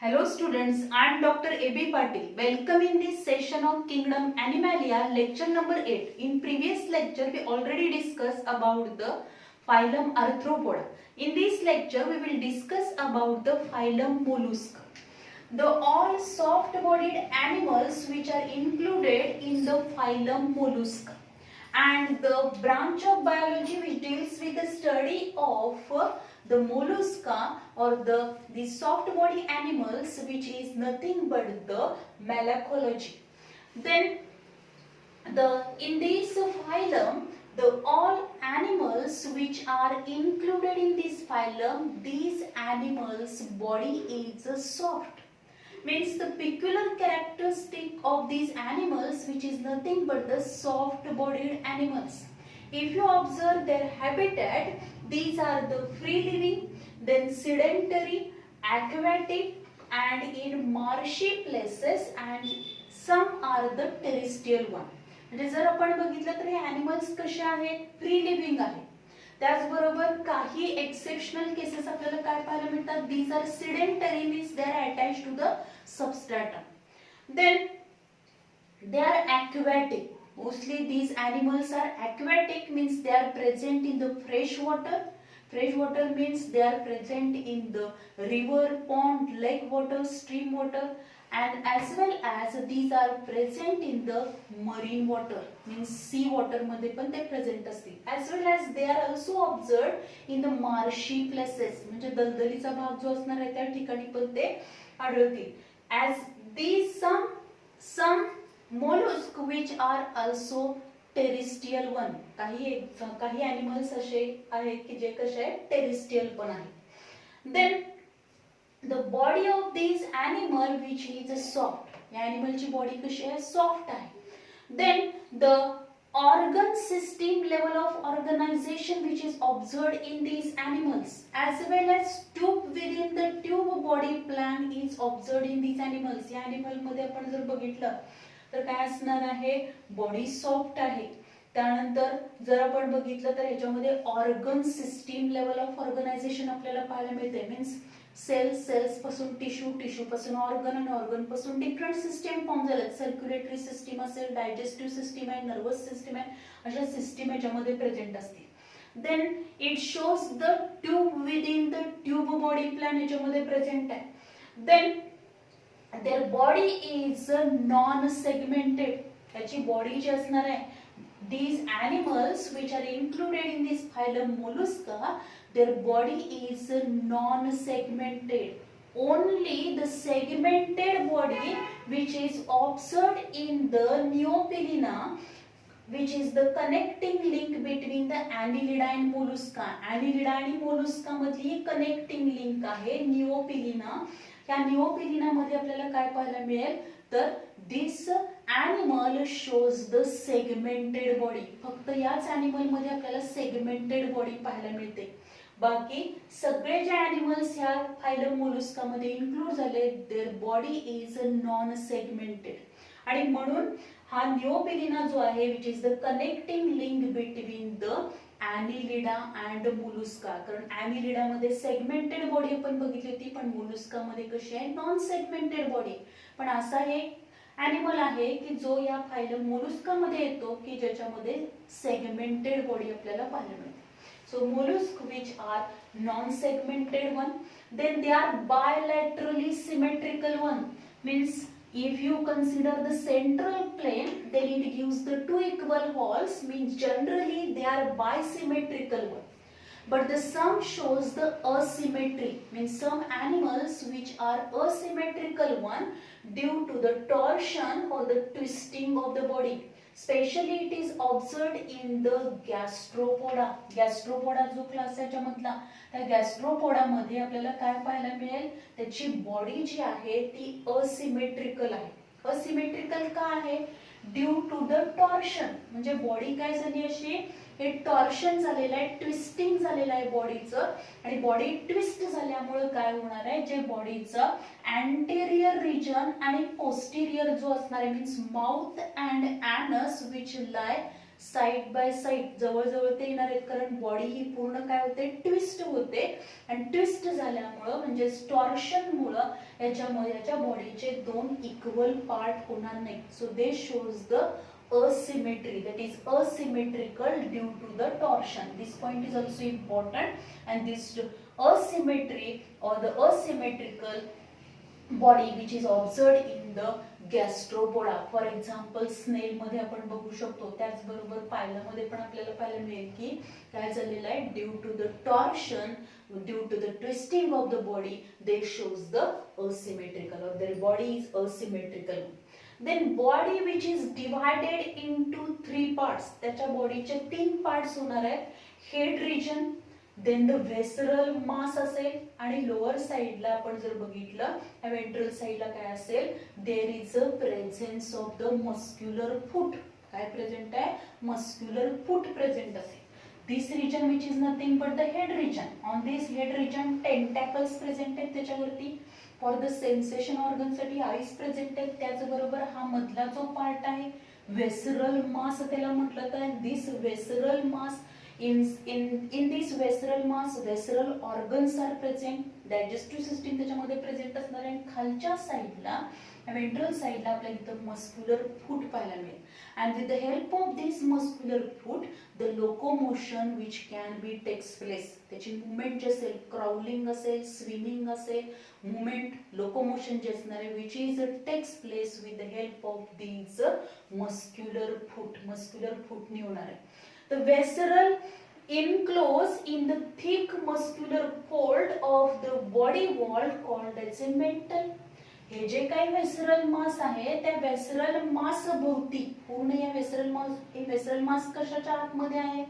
Hello students, I am Dr. A.B. Patil. Welcome in this session of Kingdom Animalia, lecture number 8. In previous lecture, we already discussed about the phylum Arthropoda. In this lecture, we will discuss about the phylum Mollusca. The all soft-bodied animals which are included in the phylum Mollusca. And the branch of biology which deals with the study of the mollusca or the soft body animals, which is nothing but the malacology. Then in this phylum, the all animals which are included in this phylum, these animals body is soft. Means the peculiar characteristic of these animals, which is nothing but the soft bodied animals. If you observe their habitat, these are the free living, then sedentary, aquatic, and in marshy places, and some are the terrestrial one. म्हणजे जर आपण बघितलं तर हे animals कसे आहेत, free living आहेत. त्याचबरोबर काही एक्सेप्शनल केसेस आपल्याला काय पाहायला मिळतात, these are sedentary means they are attached to the substratum. Then they are aquatic. Mostly these animals are aquatic, means they are present in the fresh water. Fresh water means they are present in the river, pond, lake water, stream water, and as well as these are present in the marine water, means sea water मध्ये पण ते present असतील. As well as they are also observed in the marshy places, म्हणजे दलदलीचा भाग जो असणार आहे त्या ठिकाणी पण ते आढळतील. As these some mollusks which are also terrestrial one, काही animals असे आहेत की जे कसे आहेत, terrestrial पण आहेत. Then the body of these animal which is soft, या animal ची body कशी आहे, soft आहे. Then the organ system level of organization which is observed in these animals, as well as tube within the tube body plan is observed in these animals. या animal मध्ये आपण जर बघितलं तर काय असणार आहे, बॉडी सॉफ्ट आहे. त्यानंतर जर आपण बघितलं तर याच्यामध्ये organ system level of organisation आपल्याला पाहायला मिळते. मीन्स सेल्स पासून टिश्यू पासून ऑर्गन आणि ऑर्गन पासून डिफरंट सिस्टीम फॉर्म झाल्यात. सर्क्युलेटरी सिस्टीम असेल, डायजेस्टिव्ह सिस्टीम आहे, नर्वस सिस्टीम आहे, अशा सिस्टीम याच्यामध्ये प्रेझेंट असतील. Then it shows the tube within the tube body plan याच्यामध्ये प्रेझेंट आहे. Then their body is non-segmented. याची बॉडी जी असणार आहे, these animals which are included in this phylum Mollusca, their body is non-segmented. Only the segmented body which is observed in the Neopilina, which is the connecting link between the Annelida and Mollusca. Annelida आणि Mollusca मधली connecting link आहे Neopilina. या निओपिलिना मध्ये आपल्याला काय पाहायला मिळेल तर this animal shows the segmented body. फक्त याच एनिमल मध्ये आपल्याला सेगमेंटेड बॉडी पाहायला मिळते. बाकी सगळे जे एनिमल्स या फायलम मोलुस्का मध्ये इन्क्लूड झाले, there body is non segmented. आणि म्हणून हा निओपिलिना जो आहे which is the connecting link between the Annelida and Mollusca. कारण Annelida मध्ये सेगमेंटेड बॉडी आपण बघितली होती, पण मोलुस्का मध्ये कशी आहे, नॉन सेगमेंटेड बॉडी. पण असा एक एनिमल आहे की जो या फायलम मोलुस्का मध्ये येतो की ज्याच्यामध्ये सेगमेंटेड बॉडी आपल्याला पाहायला मिळते. So mollusc which are non segmented one, then they are bilaterally symmetrical one. Means if you consider the central plane, then it gives the two equal walls, means generally they are bisymmetrical one. But the sum shows the asymmetry, means some animals which are asymmetrical one due to the torsion or the twisting of the body. Especially it is observed in the gastropoda. Gastropoda जो class आहे त्यामधला, त्या gastropoda मध्ये आपल्याला काय पाहायला मिळेल, त्याची बॉडी जी आहे ती असिमेट्रिकल आहे. असिमेट्रिकल का आहे, ड्यू टू द टॉर्शन. म्हणजे बॉडी काय झाली अशी, हे टॉर्शन झालेलं आहे, ट्विस्टिंग झालेलं आहे बॉडीचं. आणि बॉडी ट्विस्ट झाल्यामुळे काय होणार आहे, जे बॉडीचं अँटेरियर रिजन आणि पोस्टेरियर जो असणार आहे, means mouth and anus which lie side by side जवळजवळ ते येणार आहेत, कारण बॉडी ही पूर्ण काय होते, ट्विस्ट होते. आणि ट्विस्ट झाल्यामुळं म्हणजे टॉर्शन मुळे याच्यामध्ये याच्या बॉडीचे दोन इक्वल पार्ट होणार नाही. So they shows the asymmetry, that is asymmetrical due to the torsion. This point is also important, and this asymmetry or the asymmetrical body which is observed in the gastropoda. For example स्नेल मध्ये आपण बघू शकतो, त्याचबरोबर पायलामध्ये पण आपल्याला पाहायला मिळेल की काय झालेलं आहे, due to the torsion, due to the twisting of the body, they shows the asymmetrical or their body is asymmetrical. Then body which is divided into 3 parts, त्याच्या बॉडीचे 3 पार्ट्स होणार आहेत. हेड रिजन, देन द व्हेसरल मास असेल, आणि lower साइडला आपण जर बघितलं वेंट्रल साइडला काय असेल, there is a presence of the muscular foot. काय प्रेझेंट आहे, मस्क्युलर फूट प्रेझेंट असेल. This region which is nothing but the head region. On this head region tentacles present आहेत त्याच्यावरती. फॉर द सेन्सेशन ऑर्गन साठी eyes present आहेत. त्याचबरोबर हा मधला जो पार्ट आहे व्हेसरल मास त्याला म्हटलं तर दिस visceral mass in this visceral mass visceral organs are present. digestive system त्याच्यामध्ये प्रेझेंट असणार आहे. खालच्या साइडला वेंट्रल साइडला आपल्याला इथं मस्क्युलर फूट पाहायला मिळेल. and with the help of this muscular foot the locomotion which can be takes place. त्याची मूवमेंट जे असेल, क्राउलिंग असेल, स्विमिंग असेल, मूवमेंट लोकोमोशन जे असणार आहे which is takes place with the help of these muscular foot. muscular foot ने होणार आहे. The visceral enclosed in the thick muscular fold of the body wall called as a mental. हे जे काही व्हेसरल मास आहे त्या व्हेसरल मास भोवती पूर्ण या व्हेसरल मास कशाच्या आतमध्ये आहे,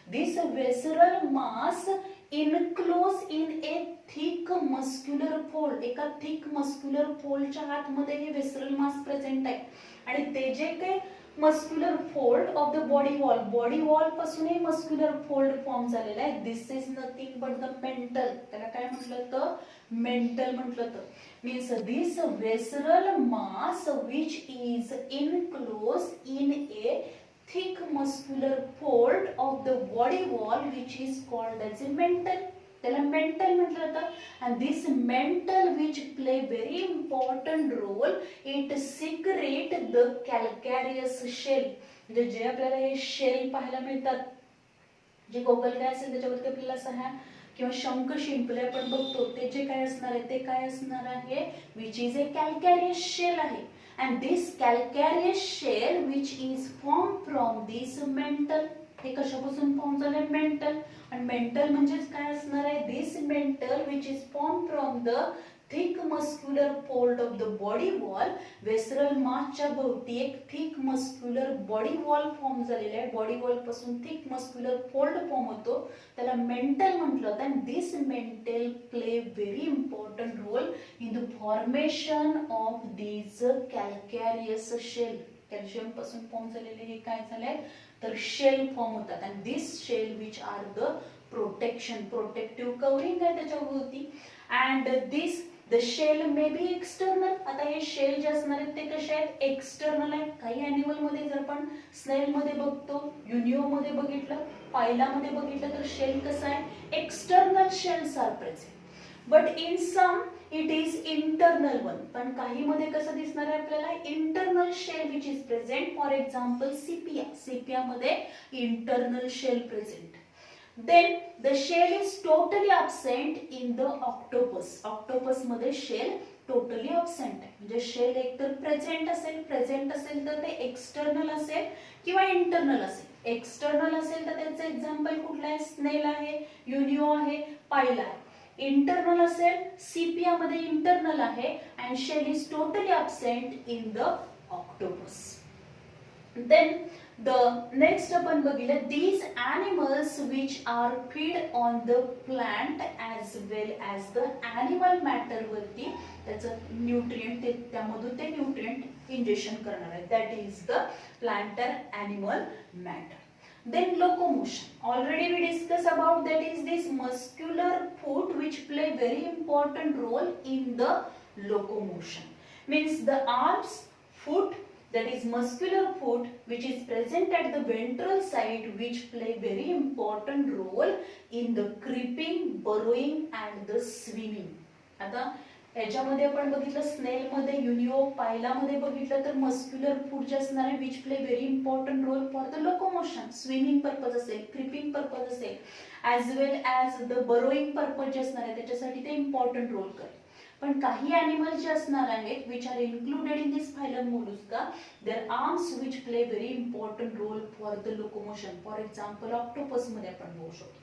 this visceral mass enclose in a thick muscular fold. एका थिक मस्क्युलर फोल्डच्या आतमध्ये हे व्हेसरल मास प्रेझेंट आहे. आणि ते जे काही muscular fold of the body wall पासून हे मस्क्युलर फोल्ड फॉर्म झालेला आहे. This is nothing but the mantle. त्याला काय म्हटलं तर मेंटल म्हटलं तर. Means this visceral mass which is enclose in a thick muscular fold of the body wall which is called as a mental. त्याला mantle म्हटलं जातं. and this mental which play very important role, it secrete the calcareous shell. म्हणजे जे आपल्याला हे shell पाहायला मिळतात, जे गोगल काय असेल त्याच्यावरती आपल्याला असा किंवा शंख शिंपले आपण बघतो, ते जे काय असणार आहे ते काय असणार आहे, which is a calcareous shell आहे. and this calcareous shell which is formed from this mental. हे कशापासून फॉर्म झाले, मेंटल. आणि मेंटल म्हणजेच काय असणार आहे, this mantle which is form from the thick muscular fold of the body wall. Visceral मासच्या भोवती एक thick muscular body wall form झालेला आहे. बॉडी वॉल पासून थिक मस्क्युलर फोल्ड फॉर्म होतो, त्याला मेंटल म्हटलं होतं. आणि this mantle play very important role in the formation of this calcareous shell. Calcium पासून फॉर्म झालेले हे काय झाले तर शेल फॉर्म होतात. आणि this shell which are the protective covering आहे त्याच्याभोवती. And this the shell may be external. आता हे शेल जे असणार आहेत ते कसे आहेत, एक्सटर्नल आहेत. काही अॅनिमल मध्ये जर आपण स्नेल मध्ये बघतो, युनिओ मध्ये बघितलं, पायला मध्ये बघितलं तर शेल कसं आहे, external shells are present. But in some it is internal one. पण काही मध्ये कसं दिसणार आहे आपल्याला, internal shell which is present. For example Sepia मध्ये internal shell present. Then the shell is totally absent in the octopus. octopus मध्ये shell totally absent आहे. म्हणजे शेल एकतर प्रेझेंट असेल तर ते एक्सटर्नल असेल किंवा इंटरनल असेल. एक्सटर्नल असेल तर त्याचं एक्झाम्पल कुठलं आहे, स्नेल आहे, युनिओ आहे, पायला आहे. इंटरनल असेल, सिपिया मध्ये इंटरनल आहे. And shell is totally absent in the octopus. Then the next आपण बघितलं, these animals which are feed on the plant as well as the animal matter वरती त्याचं न्यूट्रिएंट त्यामधून ते न्यूट्रिएंट इंजेक्शन करणार आहे. that is the plantar animal matter. Then locomotion. Already we discussed about that is this muscular foot which play very important role in the locomotion. Means the arms, foot, that is muscular foot which is present at the ventral side, which play very important role in the creeping, burrowing and the swimming. आता याच्यामध्ये आपण बघितलं स्नेल मध्ये युनिओ पायला मध्ये बघितलं तर muscular फूट जे असणार आहे which play very important role for the locomotion, swimming purpose असेल, क्रिपिंग पर्पज असेल, as well as the burrowing purpose जे असणार आहे त्याच्यासाठी ते इम्पॉर्टंट रोल करेल. पण काही ॲनिमल्स जे असणार आहेत which are included in this phylum Mollusca, their arms which play very important role for the locomotion. For example octopus मध्ये आपण बघू शकतो.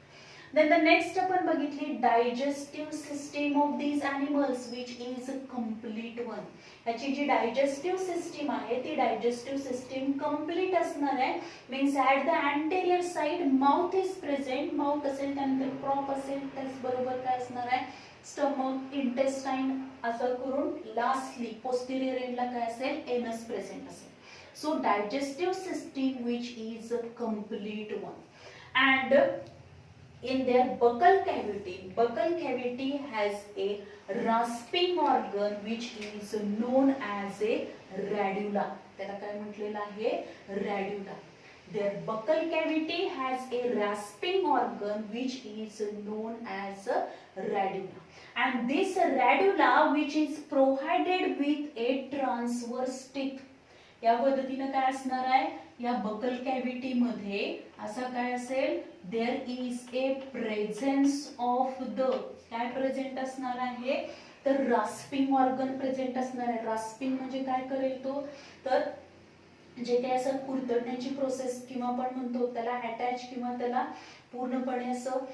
Then the next आपण बघितली digestive system of these animals which is a complete one. याची जी digestive system आहे ती digestive system complete असणार आहे. Means at the anterior side mouth is present, mouth असेल त्यानंतर क्रॉप असेल त्याचबरोबर काय असणार आहे स्टमक, इंटेस्टाइन असं करून लास्टली पोस्टेरियर एंडला काय असेल एनस प्रेझेंट असेल. So digestive system which is a complete one. And in their buccal cavity has a rasping organ which is known as a radula. त्याला काय म्हटलेलं आहे radula. Their buccal cavity has a rasping organ which is known as a radula, and this radula which is provided with a transverse teeth. या पद्धतीने काय असणार आहे या बकल कॅव्हिटी मध्ये असा काय असेल there is a presence of the काय प्रेझेंट असणार आहे तर रास्पिंग ऑर्गन प्रेझेंट असणार आहे. रास्पिंग म्हणजे काय करेल तो तर जे काही असं कुरतडण्याची प्रोसेस किंवा आपण म्हणतो त्याला अटॅच किंवा त्याला पूर्णपणे असं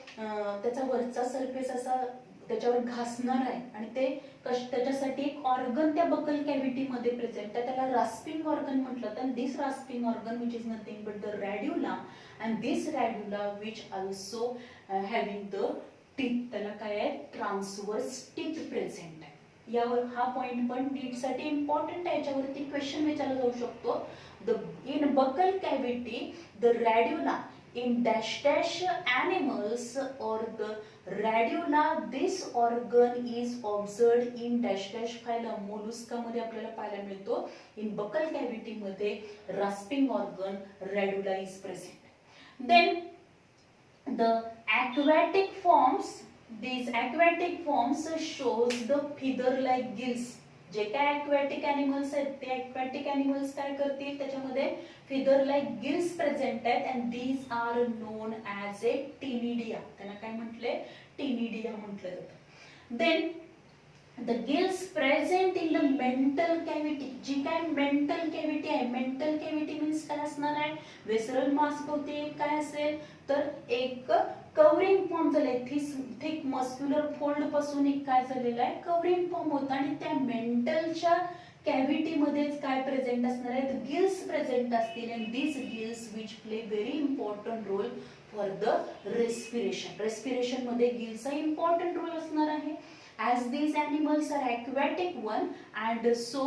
त्याचा वरचा सरफेस असा त्याच्यावर घासणार आहे आणि ते त्याच्यासाठी एक ऑर्गन त्या बकल कॅव्हिटी मध्ये प्रेझेंट आहे त्याला रास्पिंग ऑर्गन म्हटलं. तर this rasping organ which is nothing but the radula and this radula which also having the teeth त्याला काय आहे ट्रान्सवर्स टीथ प्रेझेंट आहे. यावर हा पॉइंट पण नीट साठी इम्पॉर्टंट आहे. याच्यावरती क्वेश्चन विचारला जाऊ शकतो. The in buccal cavity the radula in dash dash animals or the radula this organ is observed in dash dash phylum. Mollusca मध्ये आपल्याला पाहायला मिळतो. in buccal cavity मध्ये rasping organ radula is present. Then the aquatic forms, these aquatic forms shows the feather like gills. जे काय aquatic animals आहेत ते aquatic animals काय करतील त्याच्यामध्ये feather like gills present आहेत and these are known as a ctenidia. त्यांना काय म्हटले ctenidia म्हटलं जातं. Then the gills present in the mental cavity. जी काय mental cavity आहे mental cavity means काय असणार आहे visceral mass भोवती काय असेल तर एक कवरिंग फॉर्म झाले थिक मस्क्युलर फोल्ड पासून एक काय झालेला आहे कवरिंग फॉर्म होता आणि त्या मेंटलच्या कॅव्हिटी मध्येच काय प्रेझेंट असणार आहे गिल्स प्रेझेंट असतील and these gills which play very important role for the respiration. Respiration मध्ये गिल्सचा इम्पॉर्टंट रोल असणार आहे. As these animals are aquatic one and so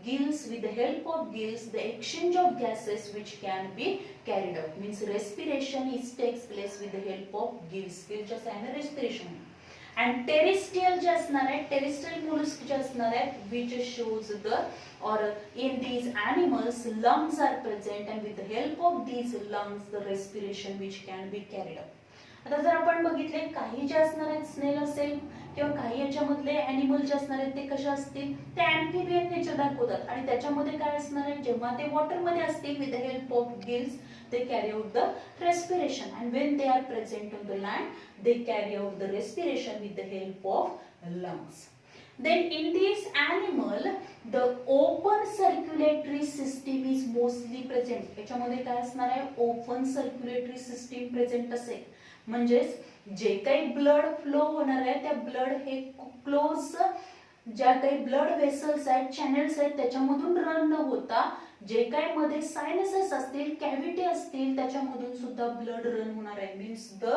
gills with the help of gills the exchange of gases which can be carried out means respiration is takes place with the help of gills. Gills just and respiration and terrestrial जे असणार आहे terrestrial mollusk जे असणार आहे which shows the or in these animals lungs are present and with the help of these lungs the respiration which can be carried out. आता जर आपण बघितले काही जे असणार आहेत स्नेल असेल किंवा काही याच्यामधले ॲनिमल जे असणार आहेत ते कसे असतील ते अँफिबियन नेचर दाखवतात आणि त्याच्यामध्ये काय असणार आहे जेव्हा ते वॉटर मध्ये असतील with the help of gills they carry out the respiration and when they are present on the land they carry out the respiration with the help of lungs. Then in this animal the open circulatory system is mostly present. याच्यामध्ये काय असणार आहे open circulatory system present असेल म्हणजेच जे काही blood flow होणार आहे त्या ब्लड हे क्लोज ज्या काही ब्लड वेसल्स आहेत चॅनल्स आहेत त्याच्यामधून रन न होता जे काही मध्ये सायनसेस असतील कॅव्हिटी असतील त्याच्यामधून सुद्धा ब्लड रन होणार आहे. Means the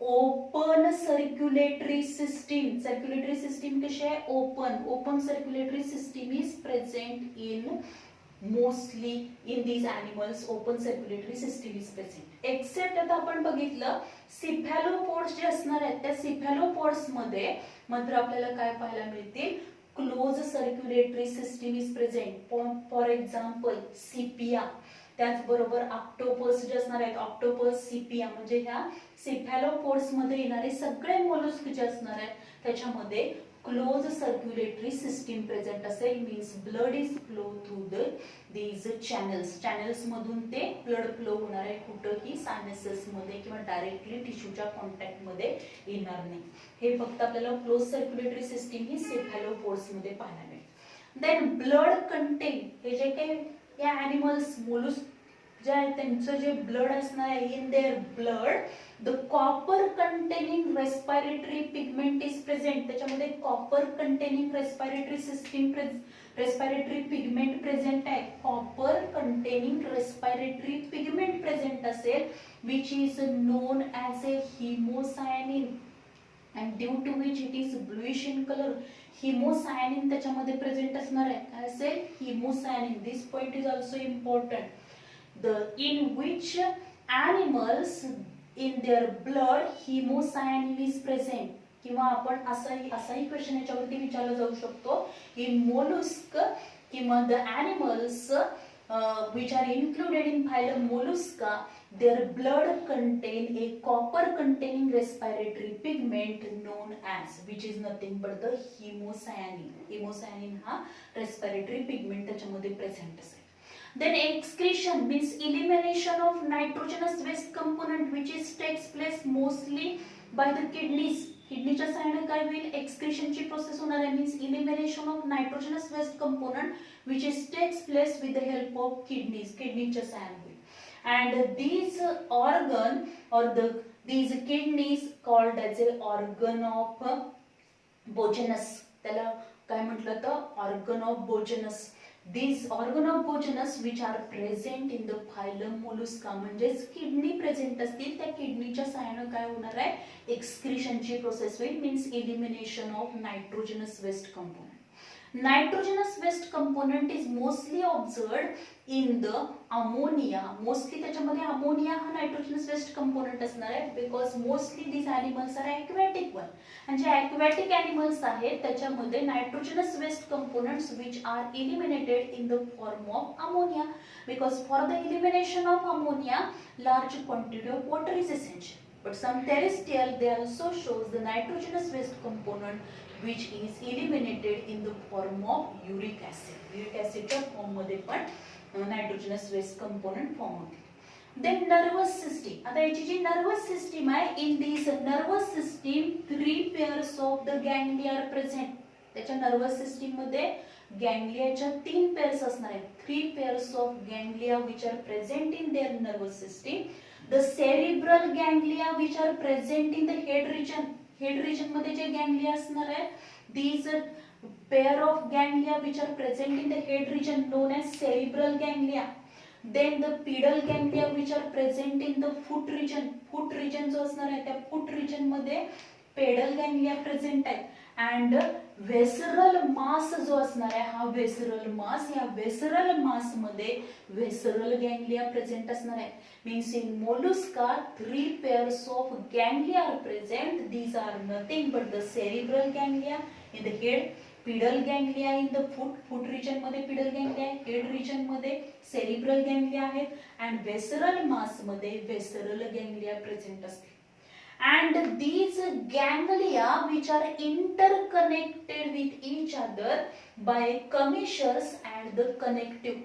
open circulatory system. Circulatory system कशी आहे open circulatory system is present in mostly in these animals. Open circulatory system is present except आता आपण बघितलं सिफॅलोपोड्स जे असणार आहेत त्या सिफॅलोपोड्स मध्ये मात्र आपल्याला काय पाहायला मिळतील close circulatory system is present. For example सिपिया. त्याचबरोबर ऑक्टोपस जे असणार आहेत, ऑक्टोपस, सिपिया म्हणजे ह्या सेफॅलोपोड्स मध्ये येणारे सगळे मोलस्क जे असणार आहेत त्याच्यामध्ये क्लोज सर्क्युलेटरी सिस्टीम प्रेझेंट असेल. Means blood is flow through these channels मधून ते ब्लड फ्लो होणार आहे. कुठंही सायनसेस मध्ये किंवा डायरेक्टली टिश्यूच्या कॉन्टॅक्ट मध्ये येणार नाही. हे फक्त आपल्याला क्लोज सर्क्युलेटरी सिस्टीम ही सेफॅलोपोड्स मध्ये पाहायला मिळेल. देन ब्लड कंटेन, हे जे काही या ॲनिमल्स मोलस्क जे आहे त्यांचं जे ब्लड असणार आहे, in their blood the copper containing respiratory pigment is present. त्याच्यामध्ये copper containing respiratory system respiratory pigment present आहे. Copper containing respiratory pigment present असेल which is known as a haemocyanin and due to which it is bluish in color. Haemocyanin त्याच्यामध्ये present असणार आहे. काय असेल? Haemocyanin. This point is also important. In which animals in their blood hemocyanin is present. किंवा आपण असाही question याच्यावरती विचारला जाऊ शकतो. In mollusk किंवा the animals which are included in phylum Mollusca, their blood contain a copper containing respiratory pigment known as, which is nothing but the hemocyanin. Hemocyanin हा respiratory pigment त्याच्यामध्ये present असेल. Then excretion means elimination of nitrogenous waste component which is takes place mostly by the kidneys. किडनीच्या साहाय्याने काय होईल? एक्सक्रीशनची process होणार आहे. Means elimination of nitrogenous waste component which is takes place with the help of kidneys. किडनीच्या साहाय्याने होईल. And these organ or these kidneys called as a organ of Bojanus. त्याला काय म्हटलं तर organ of Bojanus. These organ of Bogenus which are present in the phylum Mollusca, म्हणजेच kidney present असतील त्या किडनीच्या साहाय्याने काय होणार आहे? एक्सक्रीशनची प्रोसेस होईल. Means elimination of nitrogenous waste component. Nitrogenous waste component is mostly observed in the ammonia. Mostly त्याच्यामध्ये अमोनिया हा नायट्रोजनस वेस्ट कंपोनंट असणार आहे. Because mostly these animals are aquatic one. आणि जे ॲक्वॅटिक ॲनिमल्स आहेत त्याच्यामध्ये nitrogenous waste components which are eliminated in the form of ammonia. Because for the elimination of ammonia large quantity of water is essential. But some terrestrial they also shows the nitrogenous waste component which is eliminated in the form of uric acid. Uric acid च्या form मध्ये पण nitrogenous waste component form होते. Then nervous system. आता याची जी nervous system आहे, in this nervous system 3 pairs of the ganglia are present. त्याच्या nervous system मध्ये गँग्लियाच्या 3 पेअर्स असणार आहेत. 3 pairs of ganglia which are present in their nervous system. The cerebral ganglia which are present in the head region. Head region मध्ये जे ganglia असणार आहे, these pair of ganglia which are present in the head region known as cerebral ganglia. Then the pedal ganglia which are present in the foot region. Foot region जो असणार आहे त्या foot region मध्ये pedal ganglia present आहे. and visceral mass जो असणार आहे हा visceral mass, या visceral mass मध्ये visceral ganglia present असणार आहे. means in mollusca 3 pairs of ganglia are present. These are nothing but the cerebral ganglia in the head, pedal ganglia in the foot region मध्ये pedal ganglia आहे, head region मध्ये cerebral ganglia आहेत and visceral mass मध्ये visceral ganglia present असते. and these ganglia which are interconnected with each other by commissures and the connective.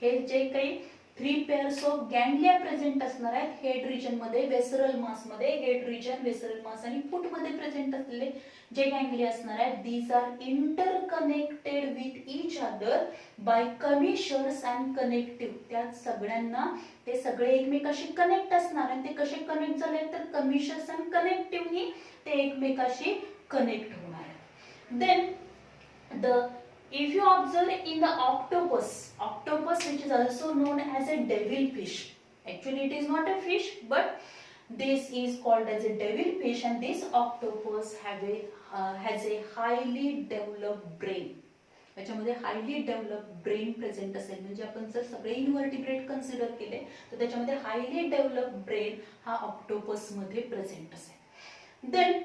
हे जे काही 3 pairs of ganglia present असणार आहेत हेड रिजन मध्ये, वेसरल मास मध्ये, हेड रिजन, वेसरल मास आणि फूट मध्ये प्रेझेंट असलेले जे गँग्लिया असणार आहेत, these are interconnected with each other by commissures and connective. त्या सगळ्यांना ते सगळे एकमेकाशी कनेक्ट असणार आणि ते कसे कनेक्ट झाले तर कमिशर्स अँड कनेक्टिव्हनी ते एकमेकाशी कनेक्ट होणार आहे. Then if you observe in the octopus which is also known as a devilfish, actually it is not a fish but this is called as a devilfish, and this octopus has a highly developed brain. त्याच्यामध्ये highly develop brain present असेल. म्हणजे आपण जर सगळे invertebrate consider केले तर त्याच्यामध्ये highly develop brain हा ऑक्टोपस मध्ये प्रेझेंट असेल. देन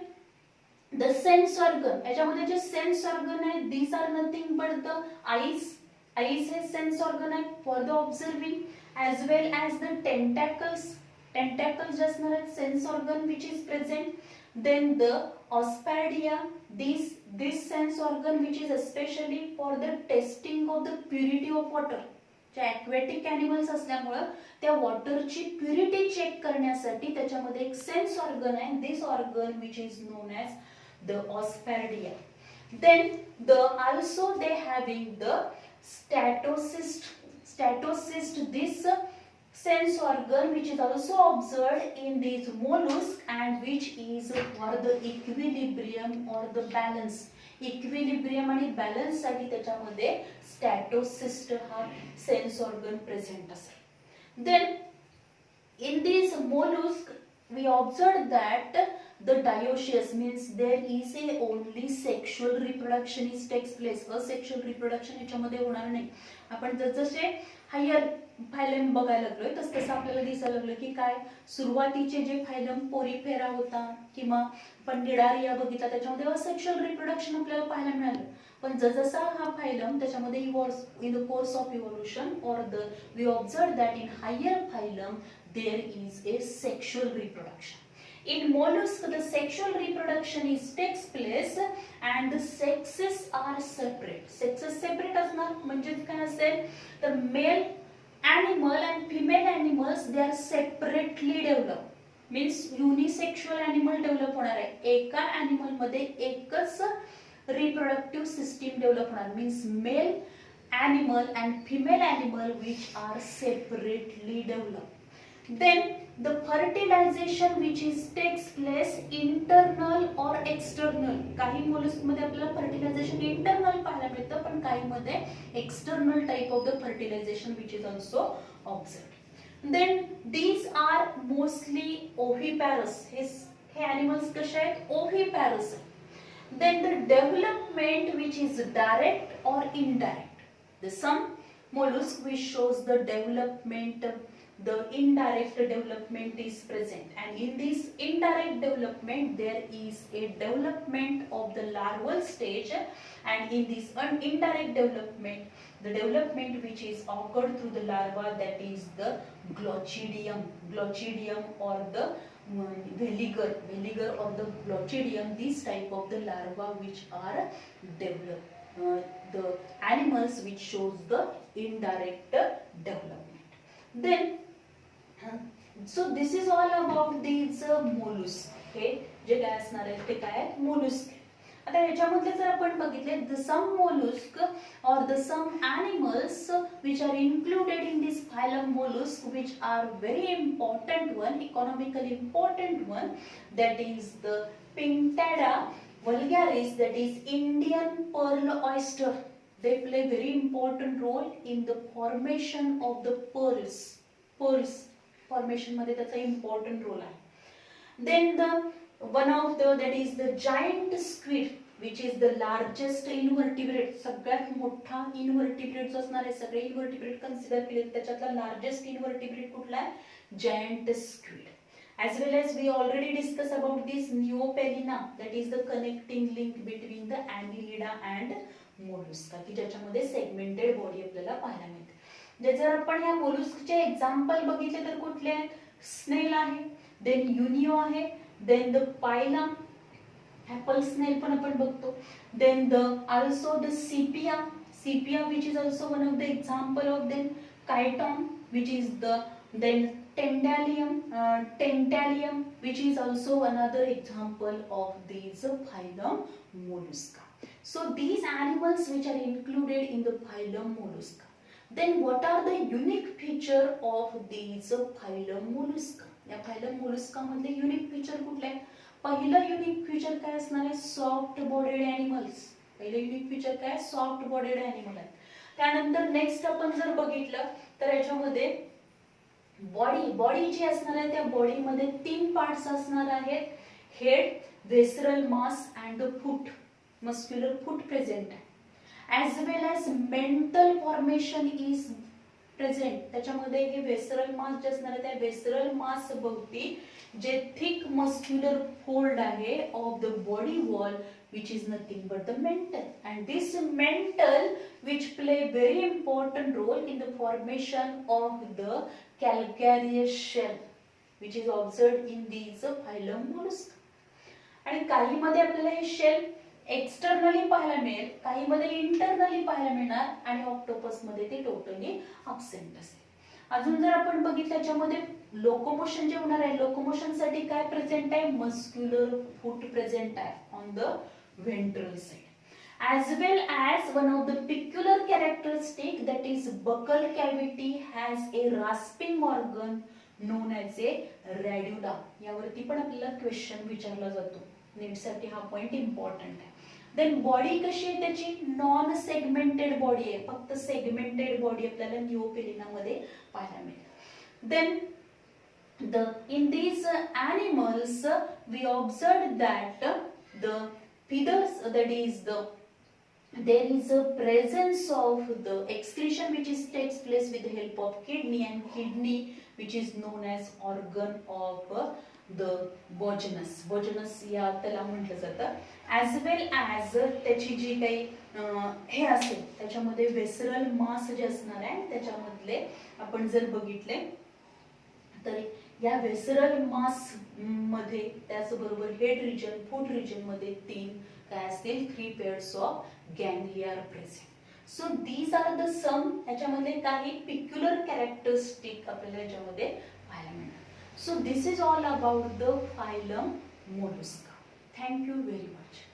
द सेन्स ऑर्गन, याच्यामध्ये जे सेन्स ऑर्गन आहे these are nothing but the eyes. Eyes हे सेन्स ऑर्गन आहे for the observing, as well as the tentacles. Tentacles just not a sense organ which is present. Then the osphadia, this sense organ which is especially for the testing of the purity of water. जे aquatic animals असल्यामुळे त्या वॉटरची purity check करण्यासाठी त्याच्यामध्ये एक sense organ आहे. दिस organ which is known as the osphadia. Then the also they having the statocyst. Statocyst, this sense organ which is also observed in these mollusks and which is for the equilibrium or the balance. Equilibrium आणि balance साठी त्याच्यामध्ये statocyst हा sense organ present असेल. Then in these mollusks we observed that the dioecious means there is a only sexual reproduction is takes place. Asexual reproduction याच्यामध्ये होणार नाही. आपण जसे हायर फायलम बघायला लागलोय तसं आपल्याला दिसायला लागलं की काय सुरुवातीचे जे फायलम पोरीफेरा होता किंवा आपण निडारिया बघितला त्याच्यामध्ये असेक्शुअल रिप्रोडक्शन आपल्याला पाहायला मिळालं. पण जसा हा फायलम त्याच्यामध्ये in the course of evolution or the we observe that in higher phylum there is a sexual reproduction. In mollusk, the sexual reproduction is takes place and the sexes are separate. Sexes separate असणार म्हणजे काय असेल तर mail animal and female animals they are separately developed. Means unisexual animal develop होणार आहे. एका animal मध्ये एकच reproductive system develop होणार. Means male animal and female animal which are separately developed. Then the fertilization which is takes place internal or external. काही mollusc मध्ये आपल्याला fertilisation internal पाहायला मिळतं पण काही मध्ये external type of the fertilisation which is also observed. Then these are mostly oviparous. हे animals कसे आहेत oviparous. Then the development which is direct or indirect. The some mollusk which shows the development, the indirect development is present, and in this indirect development there is a development of the larval stage, and in this indirect development the development which is occurred through the larva, that is the glochidium or the veliger or the glochidium. These type of the larva which are developed, the animals which shows the indirect development. Then so this is all about these mollusks. Okay, जे काय असणार आहे ते काय आहेत mollusks. आता याच्यामध्ये जर आपण बघितले the some mollusk or the some animals which are included in this phylum mollusk which are very important one, economically important one, that is the Pinctada vulgaris, that is Indian pearl oyster. They play very important role in the formation of the pearls formation मध्ये त्याचा important role आहे. Then the one of the that is the giant squid which is the largest invertebrate. सगळ्यात मोठा invertebrate जो असणार आहे सगळे invertebrate consider केले त्याच्यातला largest invertebrate कुठला आहे giant squid. As well as we already discussed about this Neopelina, that is the connecting link between the Annelida and mollusca की ज्याच्यामध्ये segmented body आपल्याला पाहायला मिळते. जर आपण या मोलस्कचे एक्झाम्पल बघितले तर कुठले आहेत स्नेल आहे, देन युनिओ आहे, देन द पायलम ऍपल स्नेल पण आपण बघतो, then the also the sepia which is also one of the example of then chiton which is the then tentalium which is also another example of these phylum mollusca. So these animals which are included in the phylum mollusca. Then what are the unique feature of these phylum mollusca? या phylum mollusca मध्ये unique feature कुठले आहेत? पहिलं unique feature काय असणार आहे soft bodied animals. पहिलं unique feature काय soft bodied animal आहे. त्यानंतर नेक्स्ट आपण जर बघितलं तर याच्यामध्ये बॉडी जी असणार आहे त्या बॉडी मध्ये तीन पार्ट्स असणार आहेत head, visceral mass and foot, muscular foot present आहे. As well as mental formation is present, त्याच्यामध्ये हे व्हेसरल मास जे असणार आहे त्या व्हेसरल मास भोवती जे थिक मस्क्युलर फोल्ड आहे of the body wall which is nothing but the mantle, and this mantle which play very important role in the formation of the calcareous shell which is observed in these phylum mollusca. आणि काही मध्ये आपल्याला हे shell externally पाहायला मिळेल, काही मध्ये internally पाहायला मिळणार आणि ऑक्टोपस मध्ये ते टोटली अब्सेंट असेल. अजून जर आपण बघितलं त्याच्यामध्ये लोकोमोशन जे होणार आहे, लोकोमोशन साठी काय प्रेझेंट आहे, मस्क्युलर फूट प्रेझेंट आहे on the ventral side, as well as one of the peculiar characteristic that is buccal cavity has a rasping organ known as a radula. यावरती पण आपल्याला क्वेश्चन विचारला जातो, नीट साठी हा पॉइंट इम्पॉर्टंट आहे. देन बॉडी कशी आहे त्याची, नॉन सेगमेंटेड बॉडी आहे, फक्त सेगमेंटेड बॉडी आपल्याला निओपेलिना मध्ये पाहायला मिळेल. Then in these animals we observed that the feathers, that is there is a presence of the excretion which is takes place with the help of kidney, and kidney which is known as organ of the bogenus या त्याला म्हटलं जातं. as well as त्याची जी काही हे असेल त्याच्यामध्ये व्हेसरल मास जे असणार आहे त्याच्यामधले आपण जर बघितले तर या व्हेसरल मास मध्ये त्याचबरोबर हेड रिजन, फूट रिजन मध्ये 3 pairs of ganglia are present. So these are the some, याच्यामध्ये काही पिक्युलर कॅरेक्टरिस्टिक आपल्याला याच्यामध्ये पाहायला मिळणार. So this is all about the phylum Mollusca. Thank you very much.